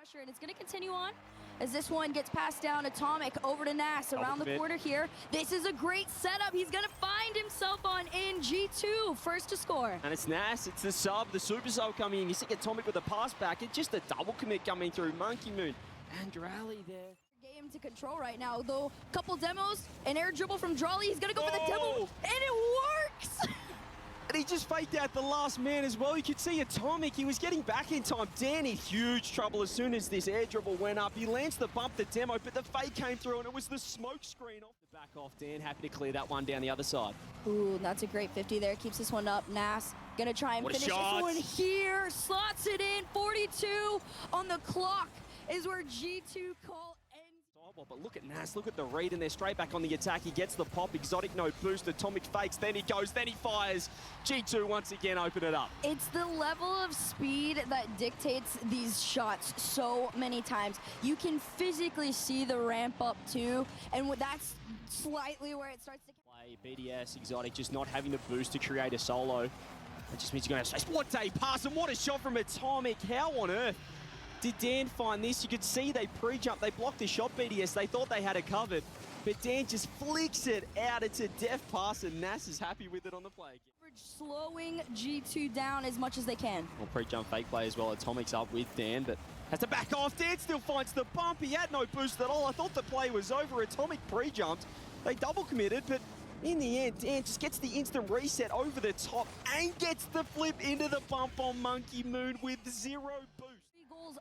pressure, and it's going to continue on as this one gets passed down. Atomic over to Nas around the corner here. This is a great setup. He's going to find himself on in G2, first to score. And it's Nas, it's the sub, the super sub coming in. You see Atomic with a pass back. It's just a double commit coming through. Monkey Moon and Rally there. Game to control right now, though. Couple demos, an air dribble from Drawley. He's going to go for the demo, and it works! And he just faked out the last man as well. You could see Atomic, he was getting back in time. Dan in huge trouble as soon as this air dribble went up. He lands the bump, the demo, but the fake came through and it was the smoke screen off the back off. Dan happy to clear that one down the other side. Ooh, that's a great 50 there. Keeps this one up. Nas gonna try and finish this one here. Slots it in. 42 on the clock is where G2 call ends. But look at Nas, look at the read, and they're straight back on the attack. He gets the pop, Exotic no boost, Atomic fakes, then he goes, then he fires. G2 once again open it up. It's the level of speed that dictates these shots so many times. You can physically see the ramp up too, and that's slightly where it starts to play. BDS, Exotic just not having the boost to create a solo. That just means you're going to have space. What a pass, and what a shot from Atomic. How on earth did Dan find this? You could see they pre-jumped, they blocked the shot, BDS. They thought they had it covered, but Dan just flicks it out. It's a deft pass, and Nas is happy with it on the play. Slowing G2 down as much as they can. Well, pre-jump fake play as well. Atomic's up with Dan, but has to back off. Dan still finds the bump. He had no boost at all. I thought the play was over. Atomic pre-jumped. They double committed, but in the end, Dan just gets the instant reset over the top and gets the flip into the bump on Monkey Moon with 0 boost.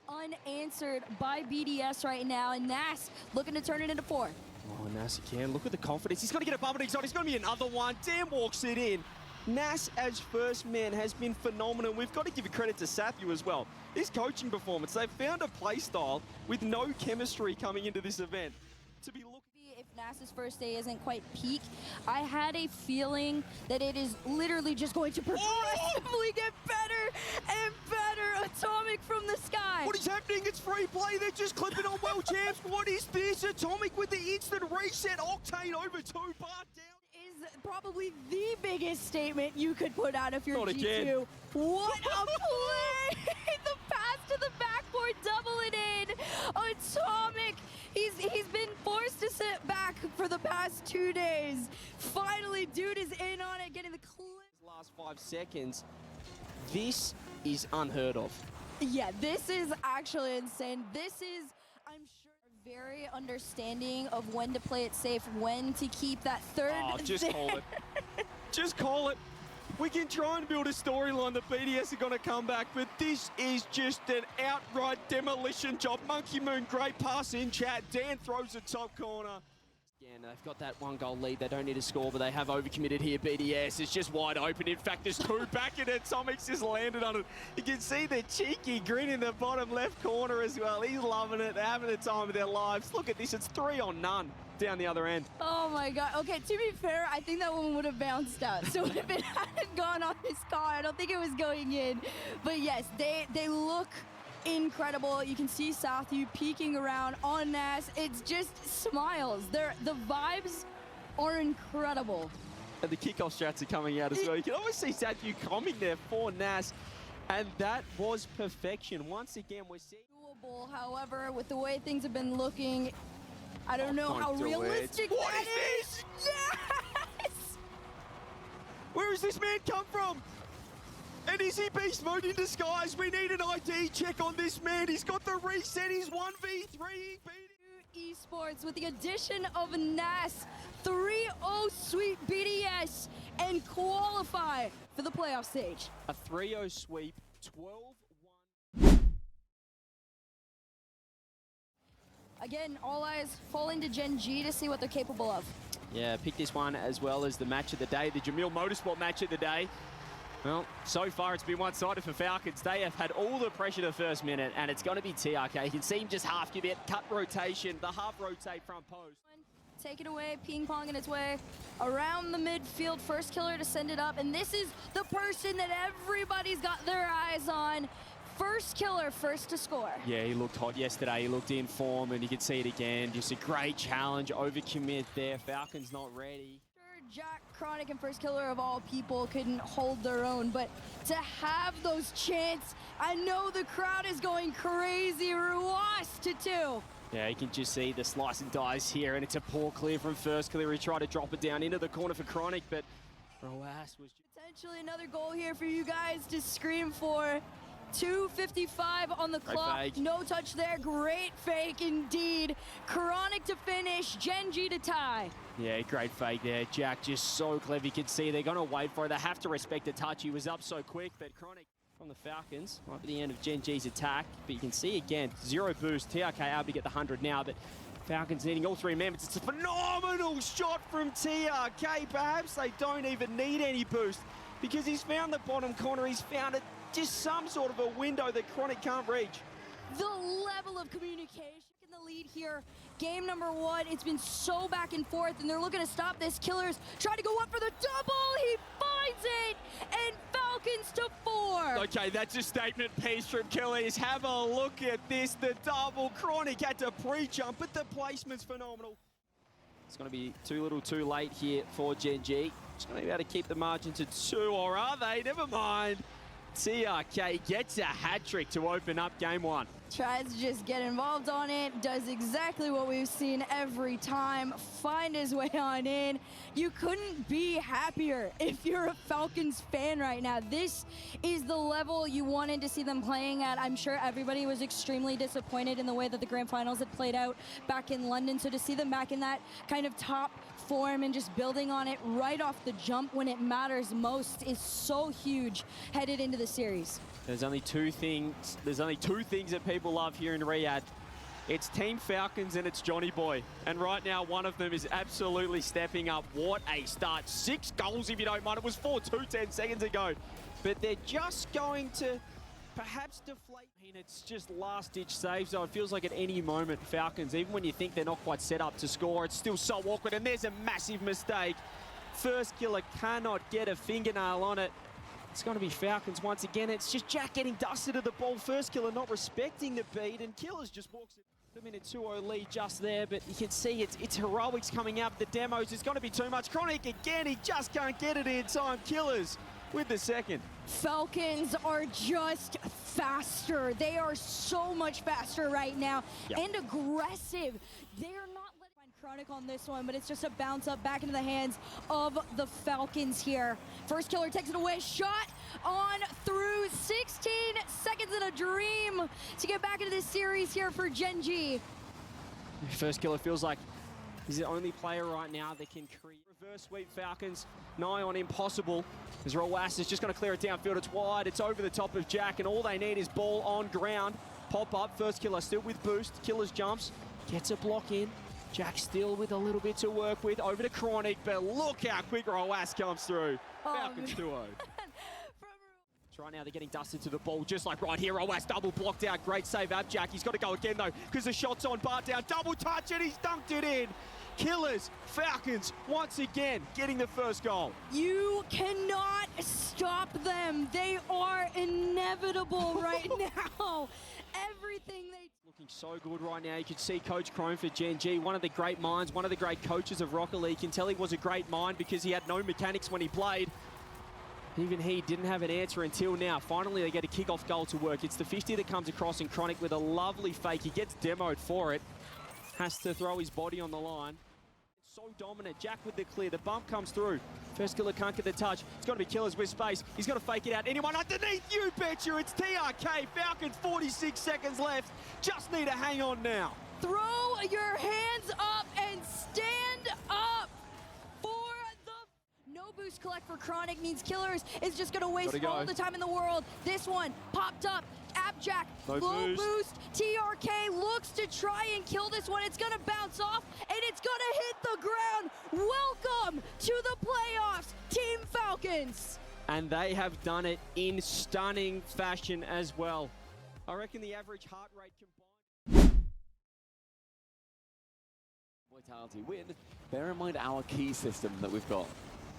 Unanswered by BDS right now, and Nas looking to turn it into 4. Oh, Nas again. Look at the confidence. He's got to get a bump at Exotic. He's going to be another one. Dan walks it in. Nas as first man has been phenomenal. We've got to give credit to Sathu as well. His coaching performance, they've found a play style with no chemistry coming into this event. To be looking. If Nas's first day isn't quite peak, I had a feeling that it is literally just going to progressively get better and better. Atomic from the sky. What is happening? It's free play. They're just clipping on World Champs. What is this? Atomic with the instant reset. Octane over 2 bar down. Is probably the biggest statement you could put out if you're Not G2. Again. What a play! The pass to the backboard, double it in. Atomic, he's been forced to sit back for the past 2 days. Finally, dude is in on it, getting the clip. Last 5 seconds. This is unheard of. Yeah, this is actually insane. This is, I'm sure, very understanding of when to play it safe, when to keep that third. Oh, just call it. Just call it. We can try and build a storyline that BDS are going to come back, but this is just an outright demolition job. Monkey Moon, great pass in chat. Dan throws the top corner. Again, they've got that 1-goal lead. They don't need to score, but they have overcommitted here. BDS is just wide open. In fact, there's 2 back in it. Atomic's just landed on it. You can see the cheeky grin in the bottom left corner as well. He's loving it. They're having the time of their lives. Look at this. It's 3 on none down the other end. Oh my God. Okay, to be fair, I think that one would have bounced out. So if it hadn't gone on his car, I don't think it was going in. But yes, they look incredible. You can see Sathu peeking around on Nas. It's just smiles. The vibes are incredible. And the kickoff strats are coming out as well. You can almost see Sathu coming there for Nas. And that was perfection. Once again, we're seeing doable. However, with the way things have been looking, I don't know how realistic What that is this? Yes! Where has this man come from? And is he beast mode in disguise? We need an ID check on this man. He's got the reset. He's 1v3. Esports with the addition of Nas, 3-0 sweep BDS and qualify for the playoff stage. A 3-0 sweep, 12-1. Again, all eyes fall into Gen.G to see what they're capable of. Yeah, pick this one as well as the match of the day, the Jamil Motorsport match of the day. Well, so far it's been one-sided for Falcons. They have had all the pressure the first minute, and it's going to be TRK. You can see him just half give it, cut rotation, the half rotate front post. Take it away, ping-ponging its way around the midfield. First killer to send it up, and this is the person that everybody's got their eyes on. First killer, first to score. Yeah, he looked hot yesterday. He looked in form, and you can see it again. Just a great challenge, overcommit there. Falcons not ready. Jack, Chronic, and first killer of all people couldn't hold their own, but to have those chants I know the crowd is going crazy. Ruas to 2. Yeah, you can just see the slice and dice here, and it's a poor clear from first clear. He tried to drop it down into the corner for Chronic, but Ruas was... Potentially another goal here for you guys to scream for. 2:55 on the clock. No touch there. Great fake indeed. Chronic to finish. Gen.G to tie. Yeah, great fake there. Jack just so clever. You can see they're going to wait for it. They have to respect the touch. He was up so quick, but Chronic from the Falcons might be the end of Gen.G's attack. But you can see again, 0 boost. TRK able to get the 100 now, but Falcons needing all 3 members. It's a phenomenal shot from TRK. Perhaps they don't even need any boost because he's found the bottom corner. He's found it. Just some sort of a window that Chronic can't reach. The level of communication in the lead here. Game number 1, it's been so back and forth, and they're looking to stop this. Killers try to go up for the double. He finds it, and Falcons to 4. Okay, that's a statement piece from Killers. Have a look at this. The double. Chronic had to pre-jump, but the placement's phenomenal. It's going to be too little too late here for Gen.G. It's going to be able to keep the margin to 2, or are they? Never mind. TRK gets a hat-trick to open up game 1. Tries to just get involved on it, does exactly what we've seen every time, find his way on in. You couldn't be happier if you're a Falcons fan right now. This is the level you wanted to see them playing at. I'm sure everybody was extremely disappointed in the way that the grand finals had played out back in London. So to see them back in that kind of top form and just building on it right off the jump when it matters most is so huge headed into the series. There's only two things that people love here in Riyadh. It's Team Falcons and it's Johnny Boy. And right now, one of them is absolutely stepping up. What a start. 6 goals, if you don't mind. It was 4-2 10 seconds ago. But they're just going to perhaps deflate. I mean, it's just last-ditch saves, so it feels like at any moment, Falcons, even when you think they're not quite set up to score, it's still so awkward. And there's a massive mistake. First killer cannot get a fingernail on it. It's going to be Falcons once again. It's just Jack getting dusted at the ball. First killer not respecting the beat, and Killers just walks it. A minute 2-0 lead just there, but you can see it's heroics coming out. The demos is going to be too much. Chronic again, he just can't get it in time. Killers with the second. Falcons are just faster. They are so much faster right now and aggressive. They're not letting Chronic on this one, but it's just a bounce up back into the hands of the Falcons here. First killer takes it away, shot on through. 16 seconds in a dream to get back into this series here for Gen.G. First killer feels like he's the only player right now that can create. Reverse sweep Falcons, nigh on impossible. As Ruas is just going to clear it downfield. It's wide, it's over the top of Jack, and all they need is ball on ground. Pop up, first killer still with boost. Killers jumps, gets a block in. Jack still with a little bit to work with. Over to Chronic, but look how quick Ruas comes through. Falcons 2-0. Right now they're getting dusted to the ball, just like right here. Ruas double blocked out. Great save up Jack. He's got to go again though, because the shot's on Bart down. Double touch and he's dunked it in. Killers, Falcons, once again, getting the first goal. You cannot stop them. They are inevitable right now. Everything they... Looking so good right now. You can see Coach Crone for Gen.G, one of the great minds, one of the great coaches of Rocket League. You can tell he was a great mind because he had no mechanics when he played. Even he didn't have an answer until now. Finally, they get a kick-off goal to work. It's the 50 that comes across, and Chronic with a lovely fake. He gets demoed for it. Has to throw his body on the line. So dominant. Jack with the clear. The bump comes through. First killer can't get the touch. It's got to be Killers with space. He's got to fake it out. Anyone underneath? You betcha. It's TRK. Falcons, 46 seconds left. Just need to hang on now. Throw your hands up and stand up for the... No boost collect for Chronic means Killers is just going to waste all the time in the world. This one popped up. Jack, low boost. TRK looks to try and kill this one. It's going to bounce off, and it's going to hit the ground. Welcome to the playoffs, Team Falcons. And they have done it in stunning fashion as well. I reckon the average heart rate combined... Vitality win. Bear in mind our key system that we've got.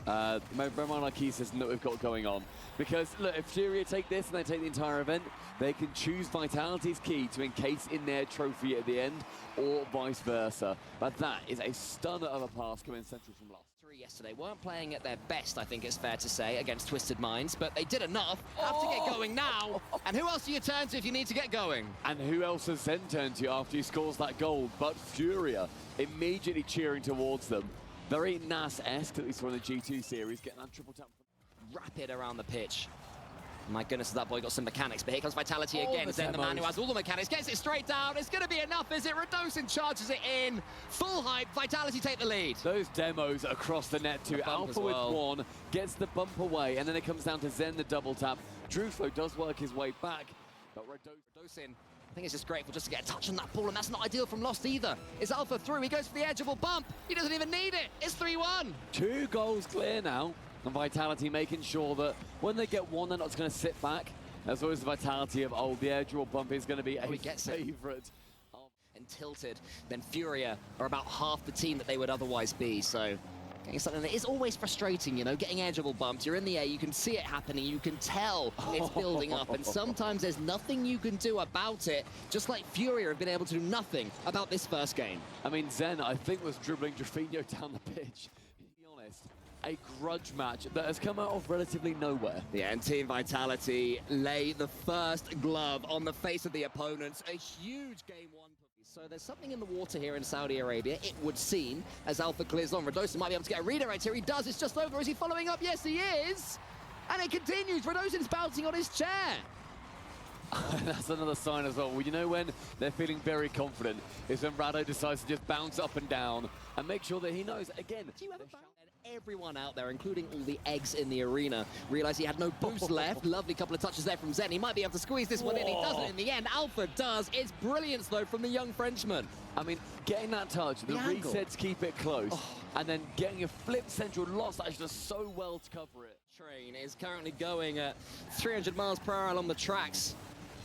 Bear in mind our key system that we've got going on. Because, look, if FURIA take this and they take the entire event, they can choose Vitality's key to encase in their trophy at the end, or vice versa. But that is a stunner of a pass coming central from last. Yesterday weren't playing at their best, I think it's fair to say, against Twisted Minds, but they did enough. Have to get going now. And who else do you turn to if you need to get going? And who else has Zen turned to after he scores that goal? But FURIA immediately cheering towards them. Very NAS-esque, at least from the G2 series, getting that triple tap. Rapid around the pitch. My goodness, that boy got some mechanics, but here comes Vitality again. Zen, the man who has all the mechanics, gets it straight down. It's going to be enough, is it? Radosin charges it in. Full hype, Vitality take the lead. Those demos across the net too. Alpha with one, gets the bump away, and then it comes down to Zen, the double tap. Drufo does work his way back, but Radosin, I think it's just grateful just to get a touch on that ball, and that's not ideal from Lost either. It's Alpha through, he goes for the edgeable bump. He doesn't even need it. It's 3-1. 2 goals clear now. And Vitality making sure that when they get one, they're not going to sit back. As always, the Vitality of, the edgeable bump is going to be a favourite. And tilted, then FURIA are about half the team that they would otherwise be, so getting something that is always frustrating, you know, getting edgeable bumps, you're in the air, you can see it happening, you can tell it's building up, and sometimes there's nothing you can do about it, just like FURIA have been able to do nothing about this first game. I mean, Zen, I think, was dribbling Drafinho down the pitch. To be honest, a grudge match that has come out of relatively nowhere. Yeah, and Team Vitality lay the first glove on the face of the opponents. A huge game 1. So there's something in the water here in Saudi Arabia, it would seem, as Alpha clears on. Radosin might be able to get a redirect here. He does. It's just over. Is he following up? Yes, he is. And it continues. Radosin's bouncing on his chair. That's another sign as well. Well, you know when they're feeling very confident is when Rado decides to just bounce up and down and make sure that he knows, again, do you ever everyone out there, including all the eggs in the arena, realized he had no boost left. Lovely couple of touches there from Zen. He might be able to squeeze this one in. He doesn't in the end. Alpha does. It's brilliance, though, from the young Frenchman. I mean, getting that touch, the resets keep it close, and then getting a flip central loss that is just so well to cover it. Train is currently going at 300 miles per hour along the tracks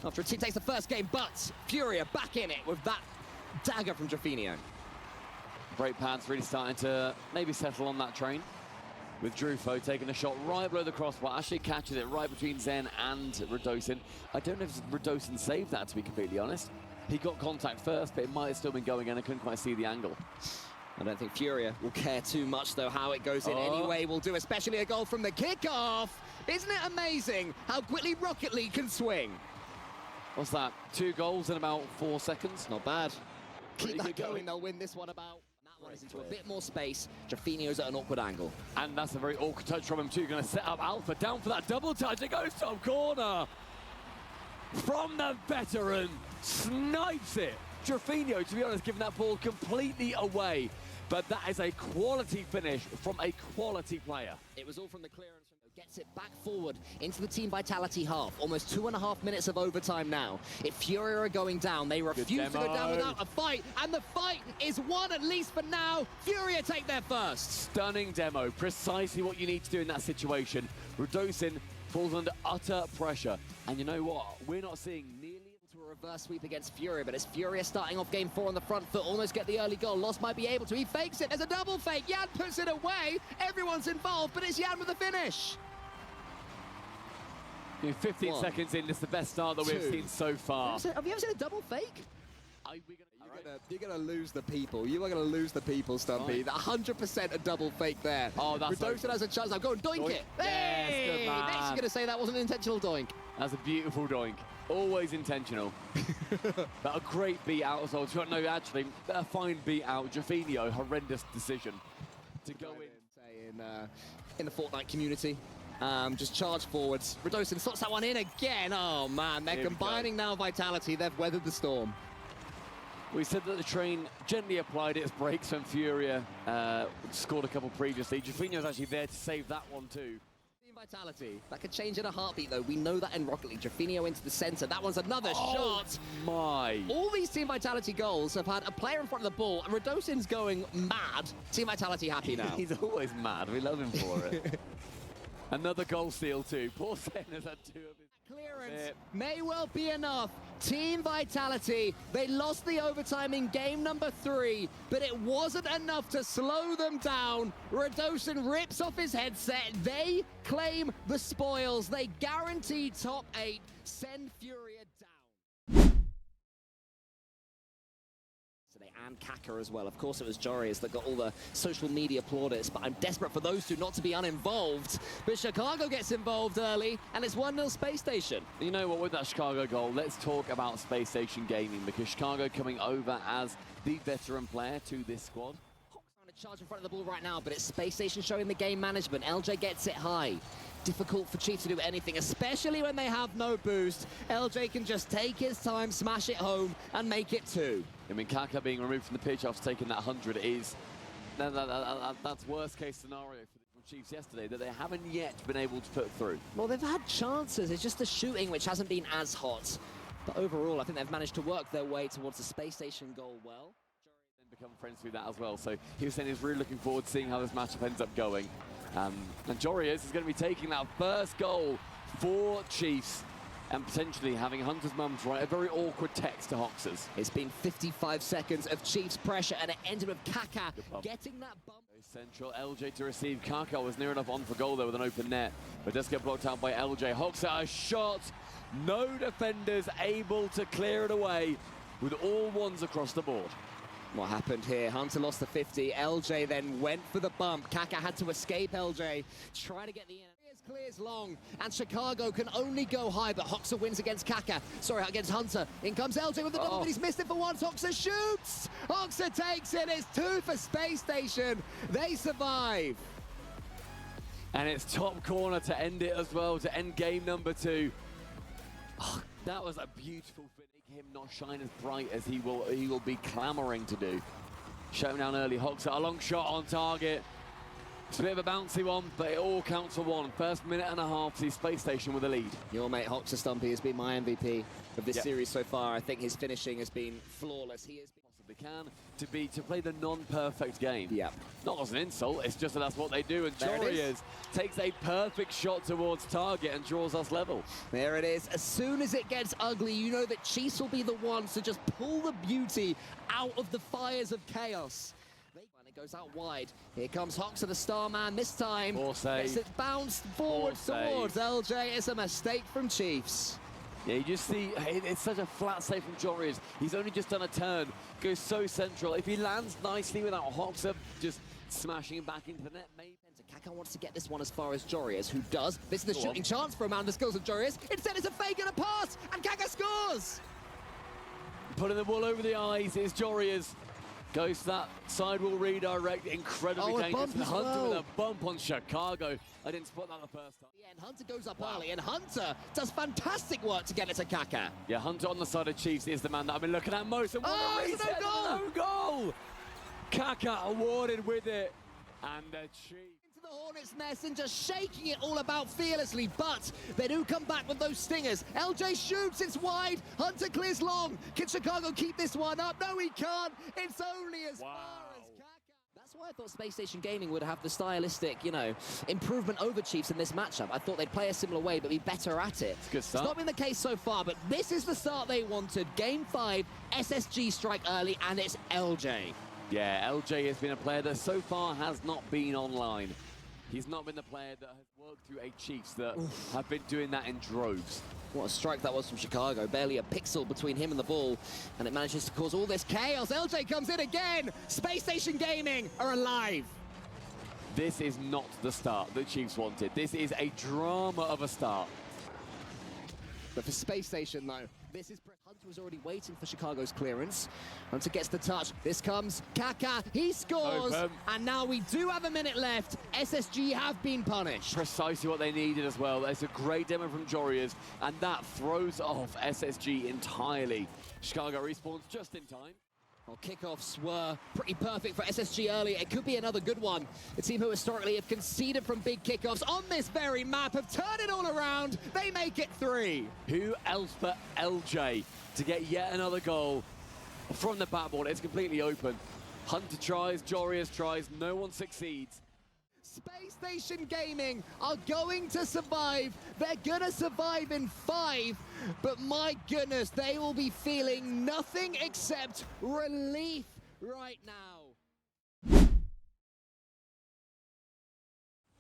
after a team takes the first game, but FURIA back in it with that dagger from Drafinho. Break pads really starting to maybe settle on that train, with Drufo taking a shot right below the crossbar. Actually catches it right between Zen and Radosin. I don't know if Radosin saved that, to be completely honest. He got contact first, but it might have still been going in. I couldn't quite see the angle. I don't think FURIA will care too much, though, how it goes in. Anyway, will do, especially a goal from the kickoff. Isn't it amazing how quickly Rocket League can swing? What's that? 2 goals in about 4 seconds? Not bad. Keep that going. They'll win this one about. That one is into a bit more space. Drafinho's at an awkward angle. And that's a very awkward touch from him too. Going to set up Alpha down for that double touch. It goes top corner. From the veteran. Snipes it. Drafinho, to be honest, giving that ball completely away. But that is a quality finish from a quality player. It was all from the clearance. Gets it back forward into the Team Vitality half. Almost 2.5 minutes of overtime now. If FURIA are going down, they refuse to go down without a fight. And the fight is won, at least for now. FURIA take their first. Stunning demo. Precisely what you need to do in that situation. Radosin falls under utter pressure. And you know what? We're not seeing nearly to a reverse sweep against FURIA, but it's FURIA starting off game 4 on the front foot, almost get the early goal. Lost might be able to. He fakes it. There's a double fake. Yan puts it away. Everyone's involved, but it's Yan with the finish. 15 seconds in, it's the best start that we've seen so far. Have you ever seen a double fake? You're going to lose the people. You are going to lose the people, Stumpy. 100% a double fake there. Oh, that's Radosin has a chance. Now go and doink it. Hey! Yes, Next, you're going to say that wasn't an intentional doink. That's a beautiful doink. Always intentional. But a great beat out as well. No, actually, a fine beat out. Drafinho, horrendous decision to go in the Fortnite community. Just charge forwards. Radosin slots that one in again. Oh, man. They're combining now Vitality. They've weathered the storm. We said that the train gently applied its brakes when FURIA scored a couple previously. Drafinho's actually there to save that one too. Team Vitality. That could change in a heartbeat, though. We know that in Rocket League. Drafinho into the center. That one's another shot. My. All these Team Vitality goals have had a player in front of the ball, and Radosin's going mad. Team Vitality happy now. He's always mad. We love him for it. Another goal steal too. Poor Sen has had 2 of his. Clearance may well be enough. Team Vitality, they lost the overtime in game number 3, but it wasn't enough to slow them down. Radosin rips off his headset. They claim the spoils. They guarantee top 8. Send FURIA down. So they and Kaka as well. Of course, it was Joreuz that got all the social media plaudits, but I'm desperate for those two not to be uninvolved. But Chicago gets involved early, and it's 1-0 Spacestation. You know what, with that Chicago goal, let's talk about Spacestation Gaming, because Chicago coming over as the veteran player to this squad. Trying to charge in front of the ball right now, but it's Spacestation showing the game management. LJ gets it high. Difficult for Chiefs to do anything, especially when they have no boost. LJ can just take his time, smash it home, and make it 2. I mean, Kaka being removed from the pitch after taking that 100 is... that's worst case scenario for the Chiefs yesterday, that they haven't yet been able to put through. Well, they've had chances. It's just the shooting which hasn't been as hot. But overall, I think they've managed to work their way towards the Spacestation goal well. Then become friends through that as well. So he was saying he's really looking forward to seeing how this matchup ends up going. And Joreuz is going to be taking that first goal for Chiefs and potentially having Hunter's mum write a very awkward text to Hoxers. It's been 55 seconds of Chiefs pressure, and it ended with Kaka getting that bump. Central, LJ to receive. Kaka was near enough on for goal there with an open net, but does get blocked out by LJ. Hoxer, a shot. No defenders able to clear it away with all ones across the board. What happened here? Hunter lost the 50. LJ then went for the bump. Kaka had to escape LJ. Try to get the in. Clears long, and Chicago can only go high, but Hoxer wins against Kaka. Sorry, against Hunter. In comes LJ with the double, but he's missed it for once. Hoxer shoots! Hoxer takes it. It's 2 for Spacestation. They survive. And it's top corner to end it as well, to end game number 2. Oh, that was a beautiful finish. Him not shine as bright as he will be clamoring to do. Showing down early. Hoxer, a long shot on target. It's a bit of a bouncy one, but it all counts for 1. First minute and a half, see Spacestation with a lead. Your mate Hoxer Stumpy has been my MVP of this series so far. I think his finishing has been flawless. He has been possibly can to play the non-perfect game. Yep. Not as an insult, it's just that that's what they do. And Joreuz takes a perfect shot towards target and draws us level. There it is. As soon as it gets ugly, you know that Chiefs will be the ones to just pull the beauty out of the fires of chaos. It goes out wide. Here comes Hoxer, the star man this time. Poor save. It's bounced forward towards LJ. It's a mistake from Chiefs. Yeah, you just see, it's such a flat save from Joreuz. He's only just done a turn, goes so central. If he lands nicely without Hoxer just smashing him back into the net, maybe. Kaka wants to get this one as far as Joreuz, who does. This is the shooting chance for a man of the skills of Joreuz. Instead, it's a fake and a pass, and Kaka scores! Putting the ball over the eyes is Joreuz. Goes to that sidewall redirect, incredibly dangerous. And Hunter with a bump on Chicago. I didn't spot that the first time. Yeah, and Hunter goes up early, and Hunter does fantastic work to get it to Kaka. Yeah, Hunter on the side of Chiefs is the man that I've been looking at most. And what a reset, no goal! Kaka awarded with it, and the Chiefs. The Hornets' nest and just shaking it all about fearlessly, but they do come back with those stingers. LJ shoots, it's wide, Hunter clears long. Can Chicago keep this one up? No, he can't. It's only as far as Kaka. That's why I thought Spacestation Gaming would have the stylistic, improvement over Chiefs in this matchup. I thought they'd play a similar way, but be better at it. It's a good start. It's not been the case so far, but this is the start they wanted. Game 5, SSG strike early, and it's LJ. Yeah, LJ has been a player that so far has not been online. He's not been the player that has worked through a Chiefs that have been doing that in droves. What a strike that was from Chicago. Barely a pixel between him and the ball, and it manages to cause all this chaos. LJ comes in again. Spacestation Gaming are alive. This is not the start that Chiefs wanted. This is a drama of a start. But for Spacestation, though, this is... Hunter was already waiting for Chicago's clearance. Hunter gets the touch. This comes Kaka. He scores. And now we do have a minute left. SSG have been punished. Precisely what they needed as well. There's a great demo from Joreuz, and that throws off SSG entirely. Chicago respawns just in time. Well, kickoffs were pretty perfect for SSG early. It could be another good one. The team who historically have conceded from big kickoffs on this very map have turned it all around. They make it 3. Who else but LJ to get yet another goal from the backboard? It's completely open. Hunter tries, Joreuz tries, no one succeeds. Spacestation Gaming are going to survive. They're gonna survive in 5, but my goodness, they will be feeling nothing except relief right now.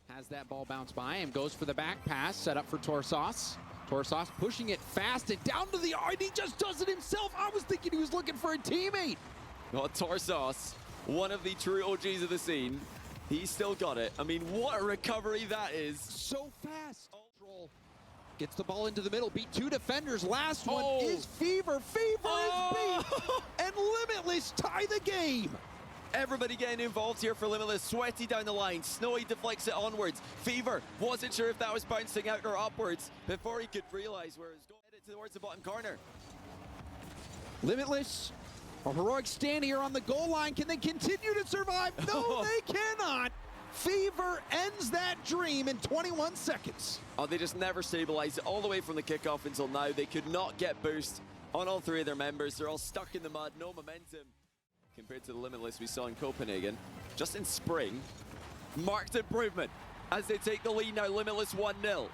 Has that ball bounce by and goes for the back pass, set up for Torsos. Torsos pushing it fast and down to the eye, and he just does it himself. I was thinking he was looking for a teammate. Well, Torsos, one of the true OGs of the scene. He's still got it. I mean, what a recovery that is. So fast. Control. Gets the ball into the middle, beat 2 defenders. Last one is Fever. Fever is beat. And Limitless tie the game. Everybody getting involved here for Limitless. Sweaty down the line. Snowy deflects it onwards. Fever wasn't sure if that was bouncing out or upwards before he could realize where it was going. Headed towards the bottom corner. Limitless, a heroic stand here on the goal line. Can they continue to survive? No, they cannot. Fever ends that dream in 21 seconds. Oh, they just never stabilized it all the way from the kickoff until now. They could not get boost on all 3 of their members. They're all stuck in the mud, no momentum. Compared to the Limitless we saw in Copenhagen, just in spring, marked improvement as they take the lead now. Limitless 1-0.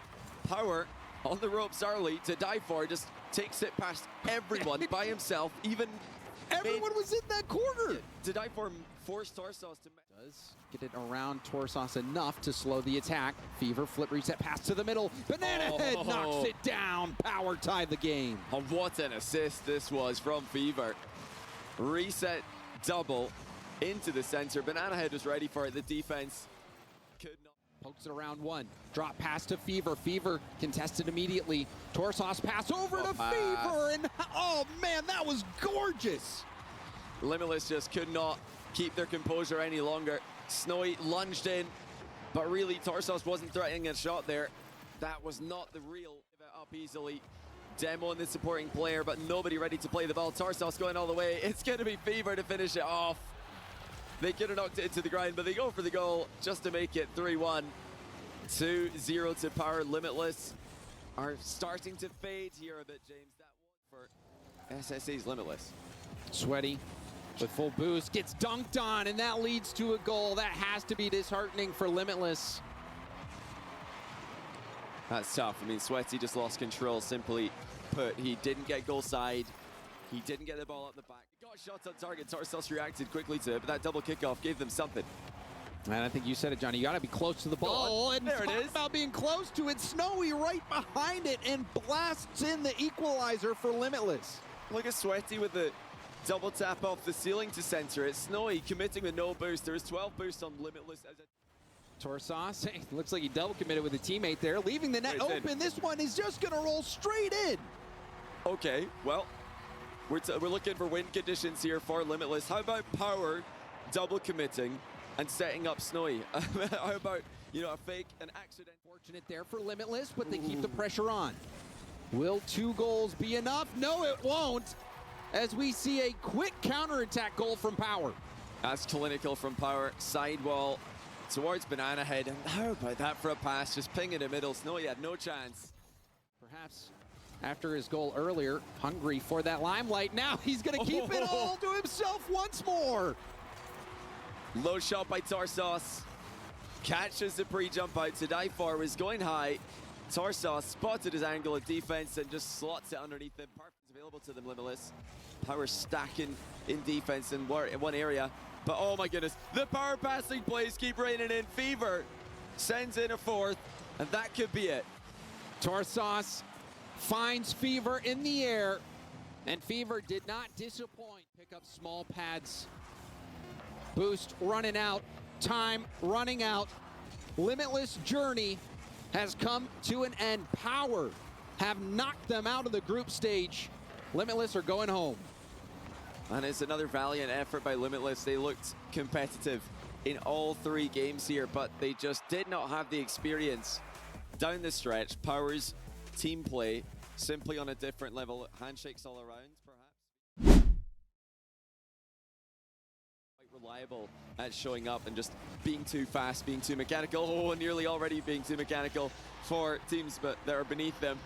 Power on the ropes early to die for, just takes it past everyone by himself. Even everyone was in that corner. To die for forced Torsos to does get it around Torsos enough to slow the attack. Fever flip reset pass to the middle. Banana Head knocks it down. Power tied the game. Oh, what an assist this was from Fever. Reset double into the center. Banana Head was ready for it. The defense could not. Pokes it around 1. Drop pass to Fever. Fever contested immediately. Torsos pass over to Fever. And oh man, that was gorgeous. Limitless just could not keep their composure any longer. Snowy lunged in, but really Torsos wasn't threatening a shot there. That was not the real. Give it up easily. Demo and the supporting player, but nobody ready to play the ball. Torsos going all the way. It's going to be Fever to finish it off. They could have knocked it into the ground, but they go for the goal just to make it 3-1. 2-0 to Power. Limitless are starting to fade here a bit, James. That one for SSA's Limitless. Sweaty with full boost, gets dunked on, and that leads to a goal. That has to be disheartening for Limitless. That's tough. I mean, Sweaty just lost control, simply put. He didn't get goal side. He didn't get the ball up the back. He got shots on target. Torsos reacted quickly to it, but that double kickoff gave them something. And I think you said it, Johnny. You got to be close to the ball. And there it is. About being close to it. Snowy right behind it and blasts in the equalizer for Limitless. Look at Sweaty with the double tap off the ceiling to center it. Snowy committing with no boost. There's 12 boost on Limitless. Torsos, looks like he double committed with a teammate there, leaving the net open. This one is just going to roll straight in. Okay, well, we're looking for win conditions here for Limitless. How about Power double committing and setting up Snowy? How about, you know, a fake, an accident? Fortunate there for Limitless, but they keep the pressure on. Will 2 goals be enough? No, it won't, as we see a quick counterattack goal from Power. That's clinical from Power. Sidewall towards Banana Head. And how about that for a pass? Just ping in the middle. Snowy had no chance. Perhaps after his goal earlier, hungry for that limelight. Now he's going to keep it all to himself once more. Low shot by Torsos. Catches the pre-jump out. To die for was going high. Torsos spotted his angle of defense and just slots it underneath him. Perfect available to them, Limitless. Power stacking in defense in one area. But oh my goodness, the Power passing plays keep raining in. Fever sends in a 4th, and that could be it. Torsos finds Fever in the air, and Fever did not disappoint. Pick up small pads. Boost running out, time running out. Limitless journey has come to an end. Power have knocked them out of the group stage. Limitless are going home. And it's another valiant effort by Limitless. They looked competitive in all 3 games here, but they just did not have the experience down the stretch. Power's team play simply on a different level. Handshakes all around, perhaps. Quite reliable at showing up and just being too fast, being too mechanical. Oh, nearly already being too mechanical for teams that are beneath them.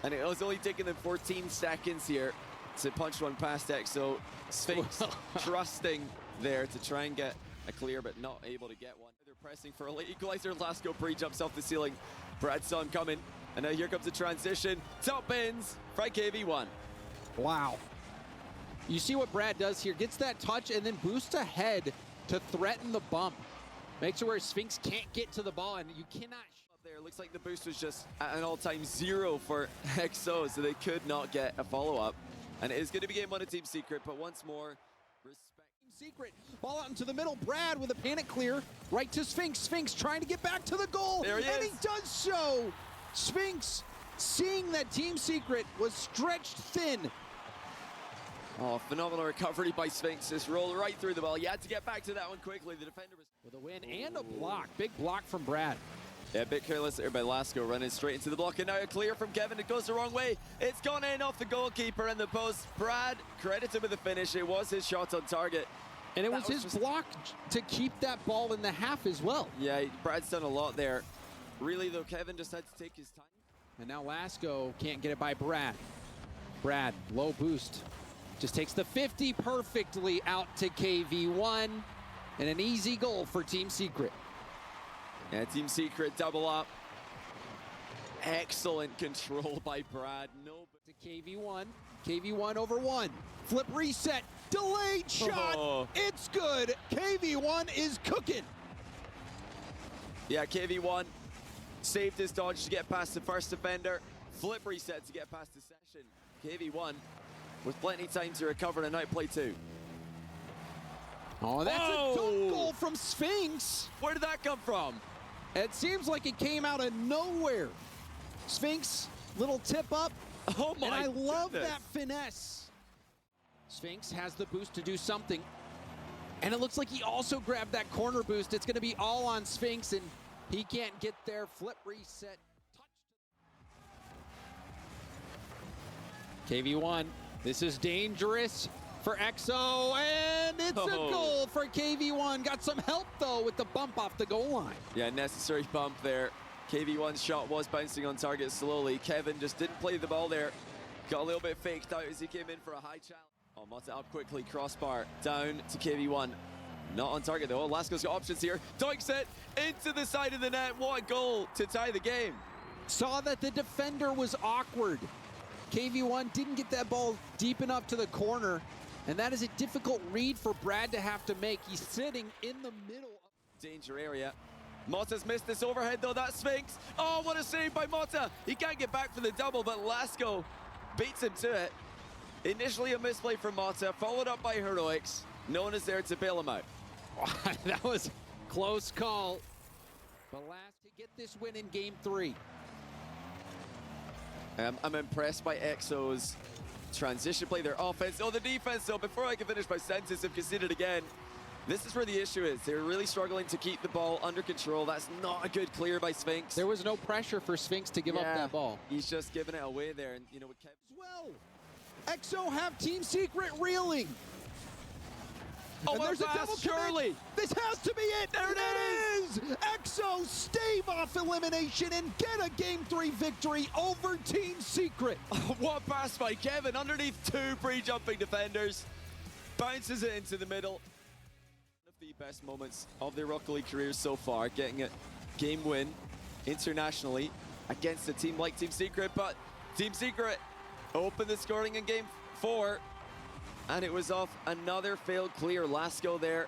And it was only taking them 14 seconds here to punch one past EXO. Sphinx trusting there to try and get a clear, but not able to get one. They're pressing for a late equalizer. Lasco pre-jumps off the ceiling. Brad saw him coming, and now here comes the transition. Top ends, Frank KV1. Wow. You see what Brad does here. Gets that touch and then boosts ahead to threaten the bump. Makes it where Sphinx can't get to the ball, and you cannot. There, looks like the boost was just at an all-time 0 for EXO, so they could not get a follow-up. And it is going to be game 1 of Team Secret, but once more, respect. Secret. Ball out into the middle. Brad with a panic clear. Right to Sphinx. Sphinx trying to get back to the goal. There he and is. he does so. Sphinx seeing that Team Secret was stretched thin. Oh, phenomenal recovery by Sphinx. Just rolled right through the ball. You had to get back to that one quickly. The defender was... With a win and a block. Big block from Brad. Yeah, a bit careless there by Lasco, running straight into the block, and now a clear from Kevin. It goes the wrong way. It's gone in off the goalkeeper and the post. Brad credited with the finish. It was his shot on target. And it was his block to keep that ball in the half as well. Yeah, Brad's done a lot there. Really, though, Kevin just had to take his time. And now Lasco can't get it by Brad. Brad, low boost. Just takes the 50 perfectly out to KV1. And an easy goal for Team Secret. Yeah, Team Secret double up. Excellent control by Brad. No, To KV1. KV1 over 1. Flip reset. Delayed shot. Oh. It's good. KV1 is cooking. Yeah, KV1 saved his dodge to get past the first defender. Flip reset to get past the session. KV1 with plenty of time to recover and outplay too. Oh, that's Whoa. a dunk goal from Sphinx. Where did that come from? It seems like it came out of nowhere. Sphinx, little tip up. Oh my And I love goodness. that finesse. Sphinx has the boost to do something. And it looks like he also grabbed that corner boost. It's going to be all on Sphinx, and he can't get there. Flip reset. Touch. KV1, this is dangerous for EXO, and it's a goal for KV1. Got some help, though, with the bump off the goal line. Yeah, necessary bump there. KV1's shot was bouncing on target slowly. Kevin just didn't play the ball there. Got a little bit faked out as he came in for a high challenge. Oh, Mota up quickly, crossbar, down to KV1. Not on target though. Lasco's got options here. Dunks it into the side of the net. What a goal to tie the game. Saw that the defender was awkward. KV1 didn't get that ball deep enough to the corner, and that is a difficult read for Brad to have to make. He's sitting in the middle. Danger area. Mota's missed this overhead though. That's Sphinx. Oh, what a save by Mota. He can't get back for the double, but Lasco beats him to it. Initially a misplay from Mota, followed up by Heroics. No one is there to bail him out. That was close call. But last to get this win in game 3. I'm impressed by EXO's transition play, their offense. Oh, the defense though, before I can finish my sentence, have conceded again. This is where the issue is. They're really struggling to keep the ball under control. That's not a good clear by Sphinx. There was no pressure for Sphinx to give up that ball. He's just giving it away there. And you know, with Kevin As well, EXO have Team Secret reeling. Oh, And what there's a a pass, double Shirley. This has to be it. There it is. EXO stave off elimination and get a Game 3 victory over Team Secret. What a pass by Kevin underneath 2 pre-jumping defenders. Bounces it into the middle. One of the best moments of their Rocket League careers so far, getting a game win internationally against a team like Team Secret, but Team Secret opened the scoring in game 4. And it was off another failed clear. Lasco there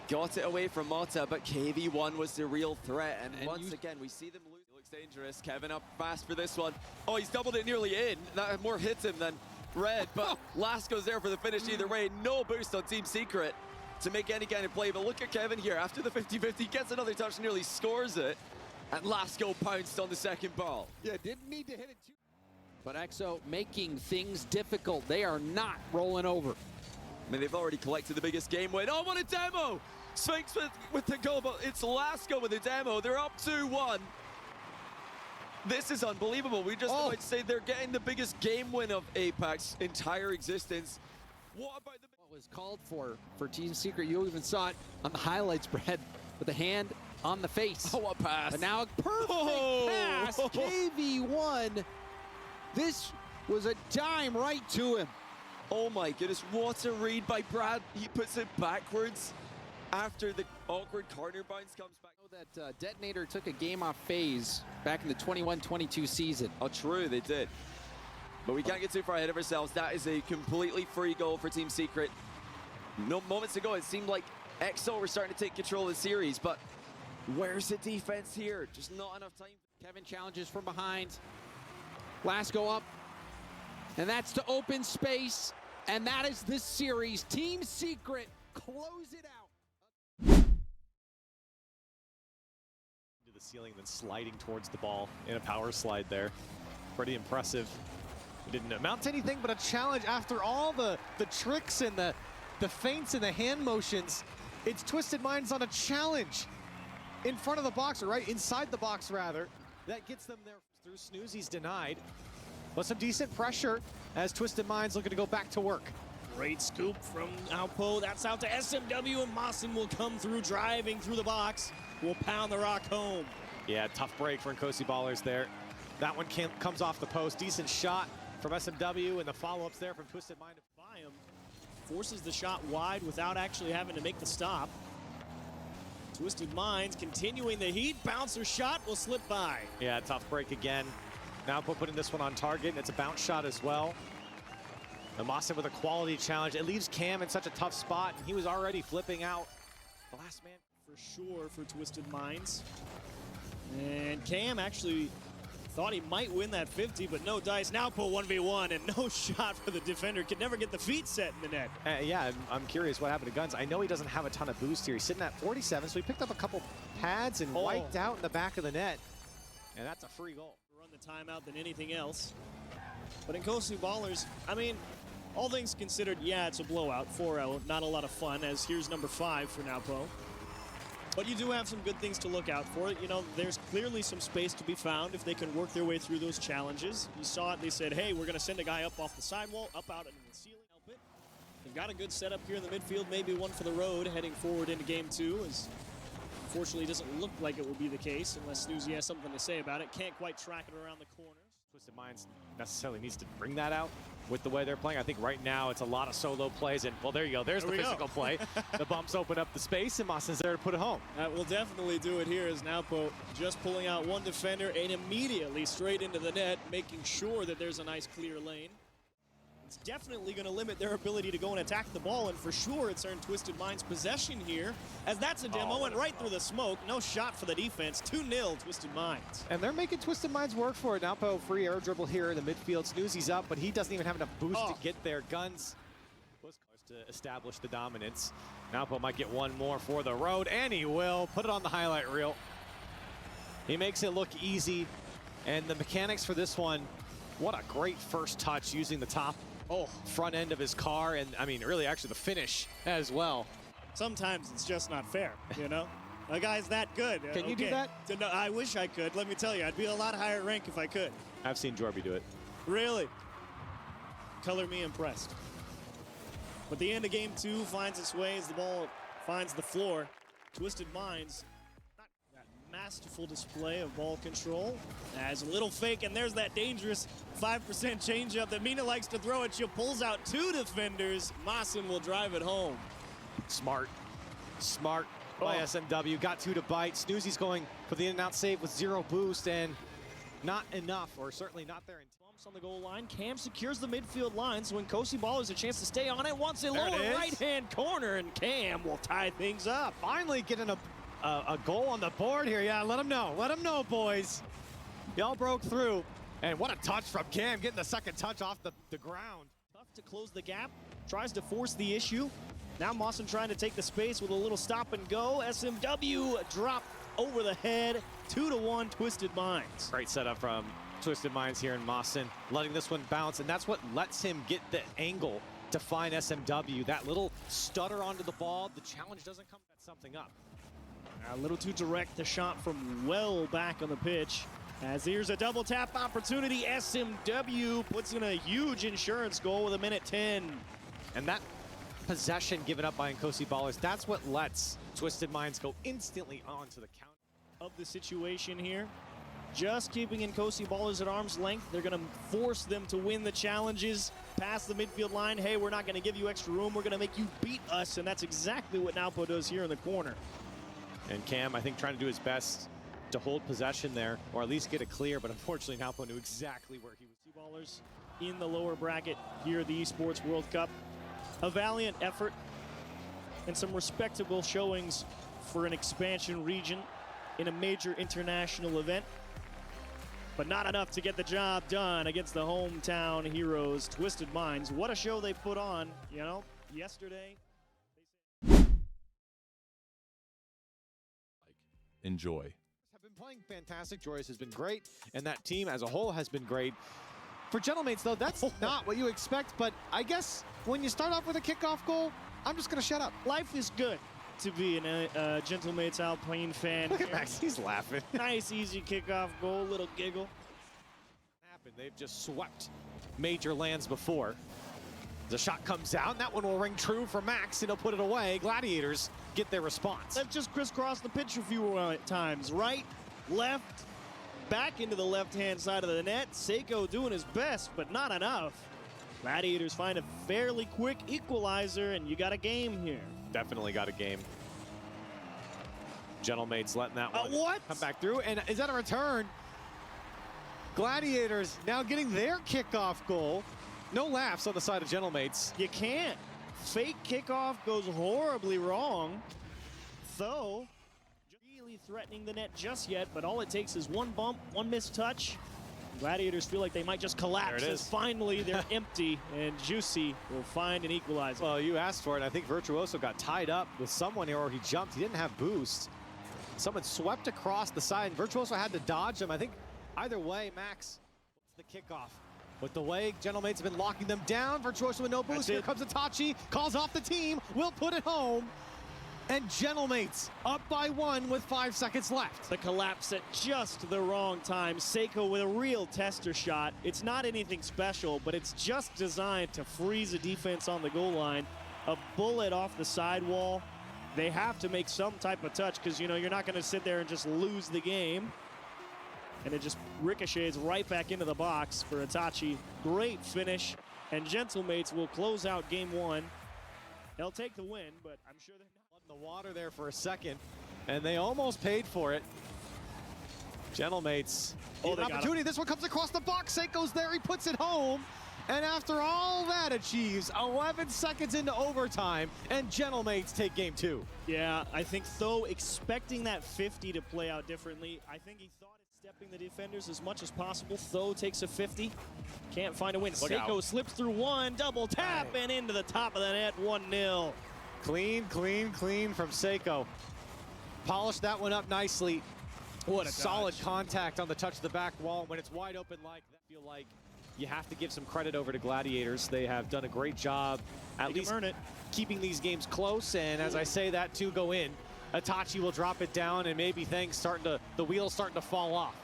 got it away from Mota, but KV1 was the real threat. And once again, we see them lose. It looks dangerous. Kevin up fast for this one. Oh, he's doubled it nearly in. That more hits him than Red, but Lasco's there for the finish either way. No boost on Team Secret to make any kind of play. But look at Kevin here. After the 50-50, gets another touch, nearly scores it. And Lasco pounced on the second ball. Yeah, didn't need to hit it too. But EXO making things difficult. They are not rolling over. I mean, they've already collected the biggest game win. Oh, what a demo! Sphinx with the goal, but it's Lasco with the demo. They're up 2-1. This is unbelievable. We just might say they're getting the biggest game win of APAC's entire existence. What about the... What was called for Team Secret? You even saw it on the highlights, Brad, with the hand on the face. Oh, what a pass. But now a perfect pass. KV1. This was a dime right to him. Oh my goodness, what a read by Brad. He puts it backwards after the awkward corner bounce comes back. I know that Detonator took a game off phase back in the 21-22 season. Oh, true, they did. But we can't get too far ahead of ourselves. That is a completely free goal for Team Secret. No moments ago, it seemed like EXO were starting to take control of the series, but where's the defense here? Just not enough time. Kevin challenges from behind. Lasco up. And that's to open space. And that is this series. Team Secret close it out. To the ceiling, then sliding towards the ball in a power slide there. Pretty impressive. It didn't amount to anything but a challenge after all the tricks and the feints and the hand motions. It's Twisted Minds on a challenge in front of the box, or right inside the box rather. That gets them there through snooze. He's denied. But some decent pressure as Twisted Minds looking to go back to work. Great scoop from Alpo. That's out to SMW, and Mawson will come through, driving through the box. Will pound the rock home. Yeah, tough break for Nkosi ballers there. That one comes off the post. Decent shot from SMW, and the follow-ups there from Twisted Mind. By him, forces the shot wide without actually having to make the stop. Twisted Minds continuing the heat. Bouncer shot will slip by. Yeah, tough break again. Now putting this one on target, and it's a bounce shot as well. And Mawson with a quality challenge. It leaves Cam in such a tough spot, and he was already flipping out. The last man. For sure for Twisted Minds. And Cam actually thought he might win that 50, but no dice. Now pull 1v1, and no shot for the defender. Could never get the feet set in the net. Yeah, I'm curious what happened to Guns. I know he doesn't have a ton of boost here. He's sitting at 47, so he picked up a couple pads and wiped out in the back of the net. And that's a free goal. Run the timeout than anything else. But Nkosi ballers, I mean, all things considered, yeah, it's a blowout. 4-0, not a lot of fun, as here's number 5 for Naupo. But you do have some good things to look out for. You know, there's clearly some space to be found if they can work their way through those challenges. You saw it, they said, hey, we're gonna send a guy up off the sidewall, up out into the ceiling, help it. They've got a good setup here in the midfield, maybe one for the road, heading forward into game 2, as unfortunately it doesn't look like it will be the case unless Snoozy has something to say about it. Can't quite track it around the corners. Twisted Minds necessarily needs to bring that out with the way they're playing. I think right now it's a lot of solo plays, and well, there you go. There's the physical play. The bumps open up the space, and Mawson's there to put it home. That will definitely do it here as Naupo just pulling out one defender and immediately straight into the net, making sure that there's a nice clear lane. It's definitely going to limit their ability to go and attack the ball, and for sure it's earned Twisted Minds possession here, as that's a demo, and right through the smoke. No shot for the defense. 2-0 Twisted Minds. And they're making Twisted Minds work for it. Naupo free air dribble here in the midfield. Snoozy's up, but he doesn't even have enough boost to get there. Guns to establish the dominance. Naupo might get one more for the road, and he will. Put it on the highlight reel. He makes it look easy, and the mechanics for this one, what a great first touch using the top front end of his car, and I mean really actually the finish as well. Sometimes it's just not fair, you know? A guy's that good. Can you do that? No, I wish I could. Let me tell you, I'd be a lot higher rank if I could. I've seen Jorby do it. Really? Color me impressed. But the end of game 2 finds its way as the ball finds the floor. Twisted Minds, that masterful display of ball control. As a little fake, and there's that dangerous 5% changeup that Mina likes to throw at you. Pulls out 2 defenders. Mawson will drive it home. Smart by SMW. Got 2 to bite. Snoozy's going for the in-and-out save with 0 boost, and not enough, or certainly not there. Bumps on the goal line. Cam secures the midfield line, so Nkosi ballers a chance to stay on it. Wants it lower right-hand corner, and Cam will tie things up. Finally getting a goal on the board here. Yeah, let them know. Let them know, boys. Y'all broke through. And what a touch from Cam, getting the second touch off the ground. Tough to close the gap. Tries to force the issue. Now Mawson trying to take the space with a little stop and go. SMW drop over the head. 2-1 Twisted Minds. Great setup from Twisted Minds here in Mawson. Letting this one bounce, and that's what lets him get the angle to find SMW. That little stutter onto the ball. The challenge doesn't come, that's something up. A little too direct, the shot from well back on the pitch. As here's a double tap opportunity. SMW puts in a huge insurance goal with 1:10. And that possession given up by Nkosi ballers, that's what lets Twisted Minds go instantly on to the count. Of the situation here, just keeping Nkosi ballers at arm's length. They're going to force them to win the challenges past the midfield line. Hey, we're not going to give you extra room. We're going to make you beat us, and that's exactly what Naupo does here in the corner. And Cam, I think, trying to do his best to hold possession there, or at least get it clear, but unfortunately Naupo knew exactly where he was. Ballers in the lower bracket here at the Esports World Cup. A valiant effort and some respectable showings for an expansion region in a major international event, but not enough to get the job done against the hometown heroes, Twisted Minds. What a show they put on, you know, yesterday. Enjoy. Have been playing fantastic. Joyous has been great, and that team as a whole has been great. For Gentlemates, though, that's not what you expect, but I guess when you start off with a kickoff goal, I'm just going to shut up. Life is good to be a Gentlemates Alpine fan. Look at Max, he's laughing. Nice, easy kickoff goal, little giggle. They've just swept major lands before. The shot comes out, and that one will ring true for Max, and he'll put it away. Gladiators get their response. They've just crisscrossed the pitch a few times. Right, left, back into the left-hand side of the net. Seiko doing his best, but not enough. Gladiators find a fairly quick equalizer, and you got a game here. Definitely got a game. Gentlemates letting that one what? come back through, and is that a return? Gladiators now getting their kickoff goal. No laughs on the side of Gentlemates. You can't. Fake kickoff goes horribly wrong. Though, really threatening the net just yet, but all it takes is one bump, one missed touch. Gladiators feel like they might just collapse as finally they're empty, and Juicy will find an equalizer. Well, you asked for it. I think Virtuoso got tied up with someone here, or he jumped. He didn't have boost. Someone swept across the side, and Virtuoso had to dodge him. I think either way, Max, what's the kickoff? With the way Gentlemates have been locking them down, Virtuoso with no boost. Here comes Itachi, calls off the team, will put it home. And Gentlemates up by 1 with 5 seconds left. The collapse at just the wrong time. Seiko with a real tester shot. It's not anything special, but it's just designed to freeze a defense on the goal line. A bullet off the sidewall. They have to make some type of touch because, you know, you're not going to sit there and just lose the game. And it just ricochets right back into the box for Itachi. Great finish, and Gentlemates will close out game 1. They'll take the win, but I'm sure they're not. In the water there for a second, and they almost paid for it. Gentlemates, an opportunity. This one comes across the box. Seiko's there, he puts it home. And after all that achieves, 11 seconds into overtime, and Gentlemates take game 2. Yeah, I think Tho expecting that 50 to play out differently. I think he thought stepping the defenders as much as possible. Tho takes a 50. Can't find a win. Seiko slips through one, double tap, and into the top of the net, 1-0. Clean, clean, clean from Seiko. Polished that one up nicely. What a solid dodge. Contact on the touch of the back wall. When it's wide open like that, I feel like you have to give some credit over to Gladiators. They have done a great job at least keeping these games close. And as I say that, 2 go in. Itachi will drop it down, and maybe things the wheels starting to fall off.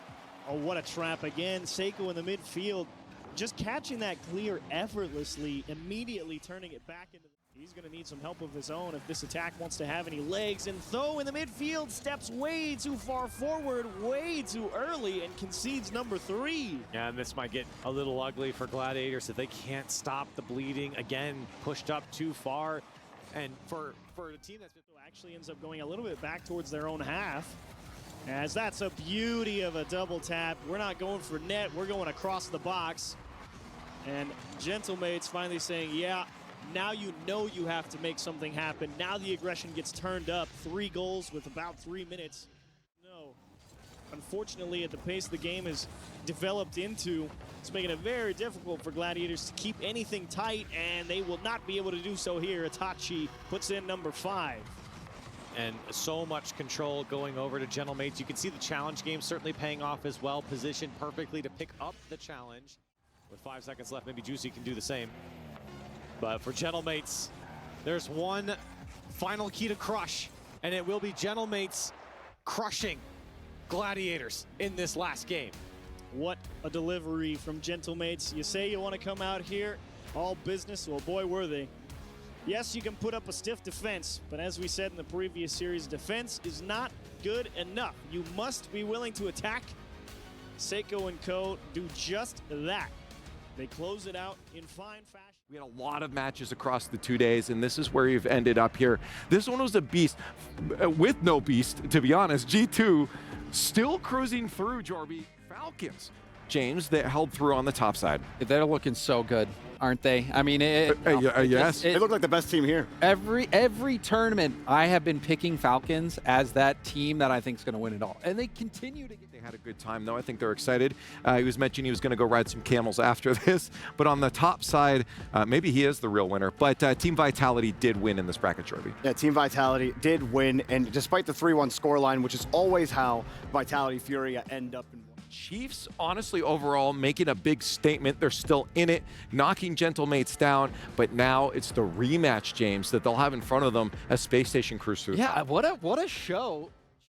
Oh, what a trap again. Seiko in the midfield, just catching that clear effortlessly, immediately turning it back into he's going to need some help of his own if this attack wants to have any legs. And Tho in the midfield steps way too far forward, way too early, and concedes number 3. Yeah, and this might get a little ugly for Gladiators if they can't stop the bleeding. Again, pushed up too far. And for a team that's actually ends up going a little bit back towards their own half, as that's a beauty of a double tap. We're not going for net, we're going across the box. And Gentlemates finally saying, yeah, now you know you have to make something happen. Now the aggression gets turned up. 3 goals with about 3 minutes. No. Unfortunately, at the pace the game has developed into, it's making it very difficult for Gladiators to keep anything tight, and they will not be able to do so here. Itachi puts in number 5. And so much control going over to Gentlemates. You can see the challenge game certainly paying off as well. Positioned perfectly to pick up the challenge. With 5 seconds left, maybe Juicy can do the same. But for Gentlemates, there's one final key to crush, and it will be Gentlemates crushing Gladiators in this last game. What a delivery from Gentlemates. You say you want to come out here, all business, well boy were they. Yes, you can put up a stiff defense, but as we said in the previous series, defense is not good enough. You must be willing to attack. Seiko and co do just that. They close it out in fine fashion. We had a lot of matches across the 2 days, and this is where you've ended up here. This one was a beast, with no beast, to be honest. G2 still cruising through, Jorby. Falcons, James, that held through on the top side. They're looking so good, aren't they? I mean, yes. They look like the best team here. Every tournament, I have been picking Falcons as that team that I think is going to win it all. And they continue to get... had a good time, though. I think they're excited. He was mentioning he was going to go ride some camels after this. But on the top side, maybe he is the real winner. But Team Vitality did win in this bracket, Jorby. Yeah, Team Vitality did win. And despite the 3-1 scoreline, which is always how Vitality FURIA end up in one. Chiefs, honestly, overall, making a big statement. They're still in it, knocking Gentlemates down. But now it's the rematch, James, that they'll have in front of them as Space Station cruise through. Yeah, what a show